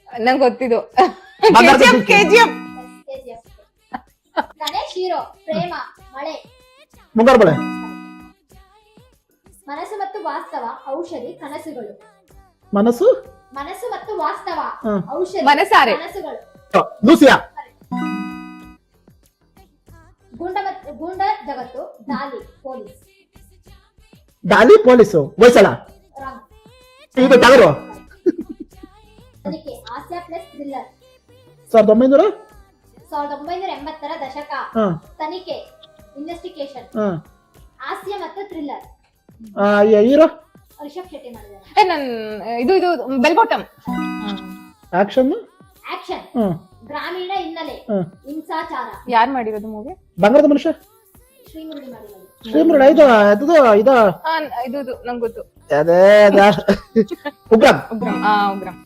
ನಂಗೆ ಗೊತ್ತಿದ್ದು ಬಂಗಾರದ KGF. KGF. ಗಣೇಶ್ ಹೀರೋ. ಪ್ರೇಮ, ಮಳೆ. ಮುಂಗಾರು ಮಳೆ. ಮನಸ್ಸು ಮತ್ತು ವಾಸ್ತವ, ಔಷಧಿ, ಕನಸುಗಳು. ಮನಸ್ಸು ಮನಸ್ಸು ಮತ್ತು ವಾಸ್ತವ, ಹ. ಔಷಧಿ, ಮನಸಾರೆ. ಕನಸುಗಳು. ಲೂಸಿಯಾ. ಗೂಂಡ ಜಗತ್ತು, Daali, police. Daali police Hoysala. Wrong. ಇದು ಟಗರು. ತನಿಖೆ, ಹಾಸ್ಯ ಪ್ಲಸ್ ಥ್ರಿಲ್ಲರ್. 1900. 1980ರ ದಶಕ. ಹ ತನಿಖೆ, ಇನ್ವೆಸ್ಟಿಗೇಷನ್, ಹ ಹಾಸ್ಯ ಮತ್ತು ಥ್ರಿಲ್ಲರ್. ಹೀರೋ. ರಿಷಬ್ ಶೆಟ್ಟಿ ಮಾಡಿದ್ದಾರೆ. ನನ್ ಇದು ಬೆಲ್ ಬಾಟಮ್. ಆಕ್ಷನ್. ಆಕ್ಷನ್, ಹ್ಮ್ ಗ್ರಾಮೀಣ ಹಿನ್ನೆಲೆ, ಹ್ಮ್ ಹಿಂಸಾಚಾರ. ಯಾರ್ ಮಾಡಿರೋದು ಮೂವಿ? ಬಂಗಾರದ ಮನುಷ್ಯ. ಶ್ರೀಮುರಳಿ ಮಾಡಿದ್ದಾರೆ. ಶ್ರೀಮುರಳಿ. ಇದು ಇದು ನಂಗೆ ಗೊತ್ತು. ಅದೇ ಉಗ್ರಂ. ಉಗ್ರಂ. ಉಗ್ರಂ.